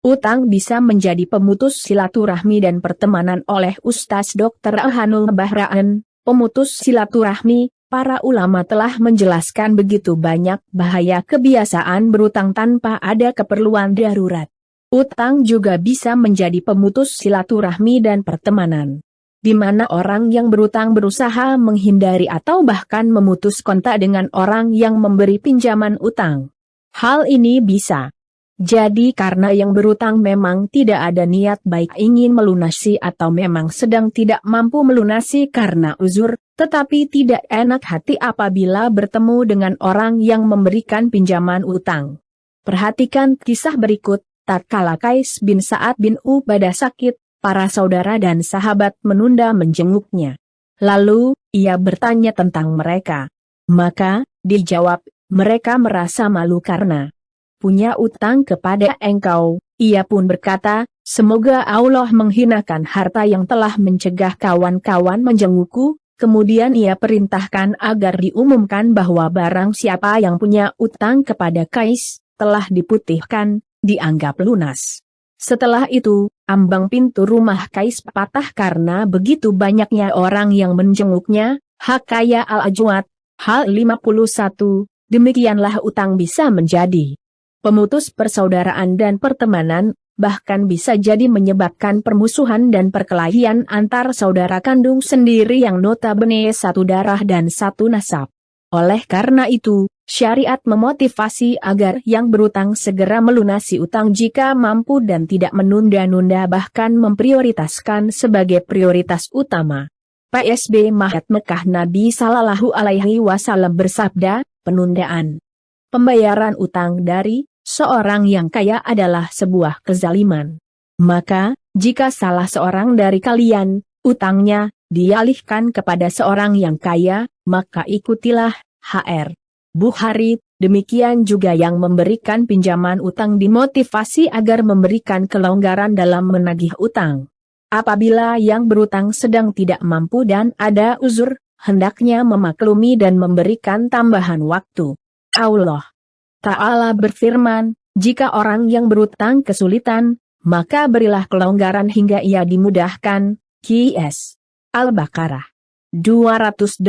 Utang bisa menjadi pemutus silaturahmi dan pertemanan oleh Ustaz Dr. Ahanul Bahraan. Pemutus silaturahmi, para ulama telah menjelaskan begitu banyak bahaya kebiasaan berutang tanpa ada keperluan darurat. Utang juga bisa menjadi pemutus silaturahmi dan pertemanan, di mana orang yang berutang berusaha menghindari atau bahkan memutus kontak dengan orang yang memberi pinjaman utang. Hal ini bisa jadi karena yang berutang memang tidak ada niat baik ingin melunasi atau memang sedang tidak mampu melunasi karena uzur, tetapi tidak enak hati apabila bertemu dengan orang yang memberikan pinjaman utang. Perhatikan kisah berikut, tatkala Qais bin Sa'ad bin Ubadah sakit, para saudara dan sahabat menunda menjenguknya. Lalu, ia bertanya tentang mereka. Maka, dijawab, mereka merasa malu karena punya utang kepada engkau. Ia pun berkata, semoga Allah menghinakan harta yang telah mencegah kawan-kawan menjengukku. Kemudian ia perintahkan agar diumumkan bahwa barang siapa yang punya utang kepada Qais, telah diputihkan, dianggap lunas. Setelah itu, ambang pintu rumah Qais patah karena begitu banyaknya orang yang menjenguknya. Hakaya Al-Ajwad, hal 51, demikianlah utang bisa menjadi pemutus persaudaraan dan pertemanan, bahkan bisa jadi menyebabkan permusuhan dan perkelahian antar saudara kandung sendiri yang notabene satu darah dan satu nasab. Oleh karena itu, syariat memotivasi agar yang berutang segera melunasi utang jika mampu dan tidak menunda-nunda bahkan memprioritaskan sebagai prioritas utama. PSB Mahat Mekah Nabi Sallallahu Alaihi Wasallam bersabda, penundaan pembayaran utang dari seorang yang kaya adalah sebuah kezaliman. Maka, jika salah seorang dari kalian, utangnya dialihkan kepada seorang yang kaya, maka ikutilah HR. Bukhari, demikian juga yang memberikan pinjaman utang dimotivasi agar memberikan kelonggaran dalam menagih utang. Apabila yang berutang sedang tidak mampu dan ada uzur, hendaknya memaklumi dan memberikan tambahan waktu. Allah Ta'ala berfirman, jika orang yang berutang kesulitan, maka berilah kelonggaran hingga ia dimudahkan. Qs. Al-Baqarah 280.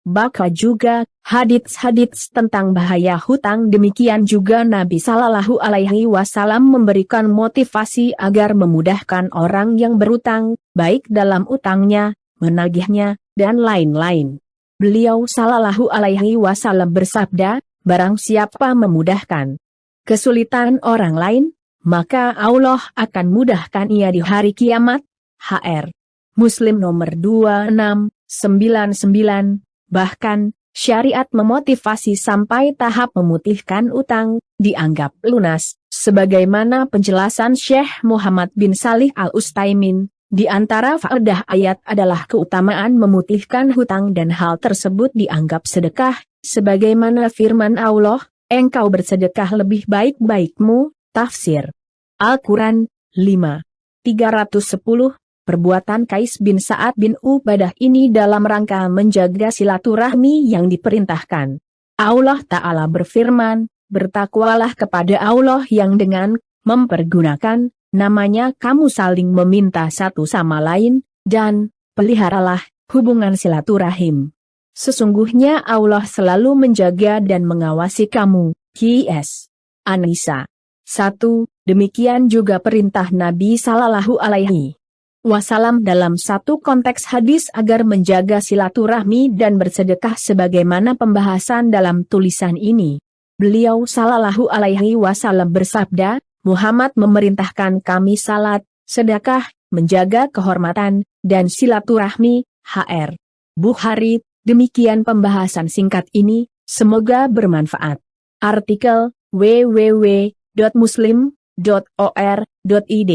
Baka juga, hadits-hadits tentang bahaya hutang demikian juga Nabi Sallallahu Alaihi Wasallam memberikan motivasi agar memudahkan orang yang berutang, baik dalam utangnya, menagihnya, dan lain-lain. Beliau Sallallahu Alaihi Wasallam bersabda, barang siapa memudahkan kesulitan orang lain, maka Allah akan mudahkan ia di hari kiamat. HR. Muslim nomor 2699. Bahkan, syariat memotivasi sampai tahap memutihkan utang, dianggap lunas, sebagaimana penjelasan Syekh Muhammad bin Salih Al-Utsaimin. Di antara faedah ayat adalah keutamaan memutihkan hutang dan hal tersebut dianggap sedekah, sebagaimana firman Allah, engkau bersedekah lebih baik-baikmu, tafsir Al-Quran, 5. 310. Perbuatan Qais bin Sa'ad bin Ubadah ini dalam rangka menjaga silaturahmi yang diperintahkan. Allah Ta'ala berfirman, bertakwalah kepada Allah yang dengan mempergunakan namanya kamu saling meminta satu sama lain, dan peliharalah hubungan silaturahim. Sesungguhnya Allah selalu menjaga dan mengawasi kamu. Qs. An-Nisa 1. Demikian juga perintah Nabi Sallallahu Alaihi Wasallam dalam satu konteks hadis agar menjaga silaturahmi dan bersedekah sebagaimana pembahasan dalam tulisan ini. Beliau Sallallahu Alaihi Wasallam bersabda, Muhammad memerintahkan kami salat, sedekah, menjaga kehormatan, dan silaturahmi. HR. Bukhari, demikian pembahasan singkat ini, semoga bermanfaat. Artikel, www.muslim.or.id.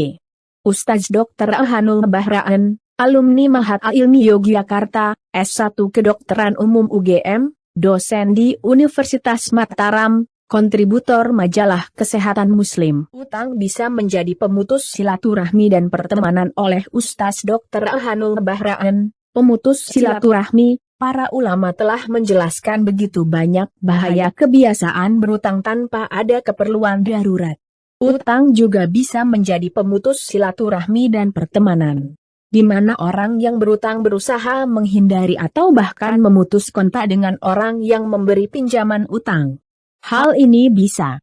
Ustaz Dr. Ahanul Bahraan, alumni Mahat Ilmi Yogyakarta, S1 Kedokteran Umum UGM, dosen di Universitas Mataram, kontributor majalah Kesehatan Muslim. Utang bisa menjadi pemutus silaturahmi dan pertemanan oleh Ustaz Dr. Ahanul Bahraan. Pemutus silaturahmi, para ulama telah menjelaskan begitu banyak bahaya kebiasaan berutang tanpa ada keperluan darurat. Utang juga bisa menjadi pemutus silaturahmi dan pertemanan, di mana orang yang berutang berusaha menghindari atau bahkan memutus kontak dengan orang yang memberi pinjaman utang. Hal ini bisa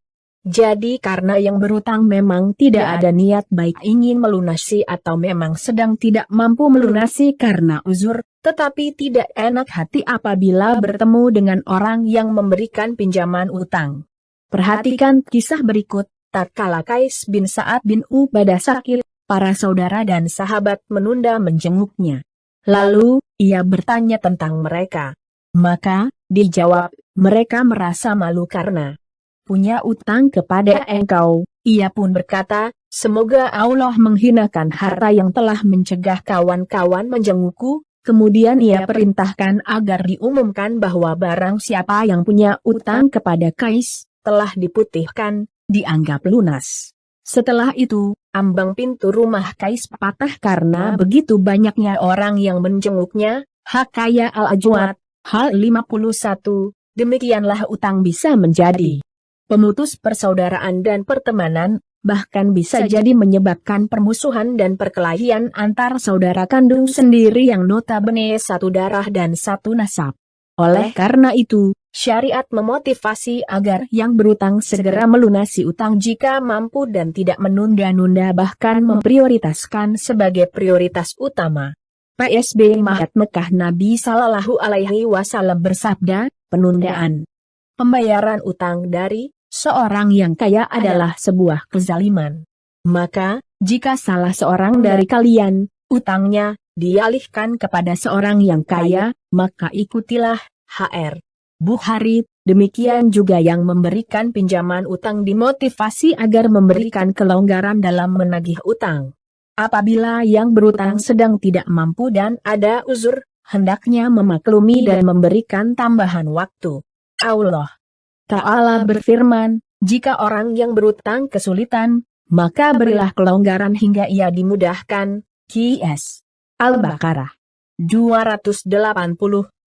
jadi karena yang berutang memang tidak ada niat baik ingin melunasi atau memang sedang tidak mampu melunasi karena uzur, tetapi tidak enak hati apabila bertemu dengan orang yang memberikan pinjaman utang. Perhatikan kisah berikut, tatkala Qais bin Sa'ad bin Ubadah sakit, para saudara dan sahabat menunda menjenguknya. Lalu, ia bertanya tentang mereka. Maka, dijawab, mereka merasa malu karena punya utang kepada engkau. Ia pun berkata, semoga Allah menghinakan harta yang telah mencegah kawan-kawan menjengukku. Kemudian ia perintahkan agar diumumkan bahwa barang siapa yang punya utang kepada Qais, telah diputihkan, dianggap lunas. Setelah itu, ambang pintu rumah Qais patah karena begitu banyaknya orang yang menjenguknya. Hakaya Al-Ajwad, hal 51, demikianlah utang bisa menjadi pemutus persaudaraan dan pertemanan, bahkan bisa jadi menyebabkan permusuhan dan perkelahian antar saudara kandung sendiri yang notabene satu darah dan satu nasab. Oleh karena itu, syariat memotivasi agar yang berutang segera melunasi utang jika mampu dan tidak menunda-nunda bahkan memprioritaskan sebagai prioritas utama. PSB Mahat Mekah Nabi Sallallahu Alaihi Wasallam bersabda, penundaan pembayaran utang dari seorang yang kaya adalah sebuah kezaliman. Maka, jika salah seorang dari kalian, utangnya dialihkan kepada seorang yang kaya, maka ikutilah HR. Bukhari, demikian juga yang memberikan pinjaman utang dimotivasi agar memberikan kelonggaran dalam menagih utang. Apabila yang berutang sedang tidak mampu dan ada uzur, hendaknya memaklumi dan memberikan tambahan waktu. Allah Ta'ala berfirman, jika orang yang berutang kesulitan, maka berilah kelonggaran hingga ia dimudahkan. Qs. Al-Baqarah 280.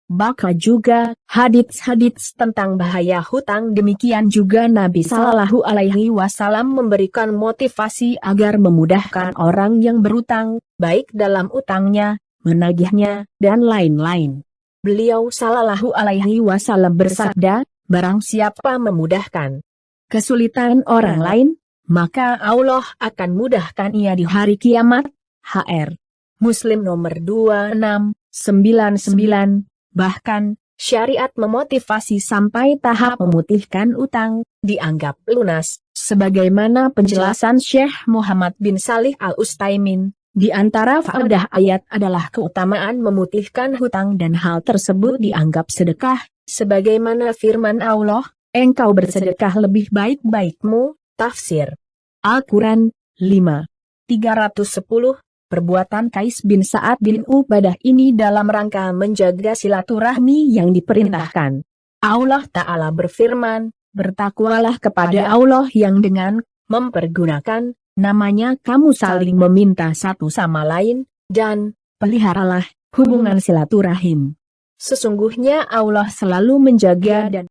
Baka juga, hadits-hadits tentang bahaya hutang demikian juga Nabi Sallallahu Alaihi Wasallam memberikan motivasi agar memudahkan orang yang berutang, baik dalam utangnya, menagihnya, dan lain-lain. Beliau Sallallahu Alaihi Wasallam bersabda, barang siapa memudahkan kesulitan orang lain, maka Allah akan mudahkan ia di hari kiamat. HR. Muslim nomor 2699. Bahkan, syariat memotivasi sampai tahap memutihkan utang, dianggap lunas, sebagaimana penjelasan Syekh Muhammad bin Salih Al-Utsaimin. Di antara faedah ayat adalah keutamaan memutihkan hutang dan hal tersebut dianggap sedekah, sebagaimana firman Allah, engkau bersedekah lebih baik-baikmu, tafsir Al-Quran, 5:310. Perbuatan Qais bin Sa'ad bin Ubadah ini dalam rangka menjaga silaturahmi yang diperintahkan. Allah Ta'ala berfirman, bertakwalah kepada Allah yang dengan mempergunakan namanya kamu saling meminta satu sama lain, dan peliharalah hubungan silaturahim. Sesungguhnya Allah selalu menjaga dan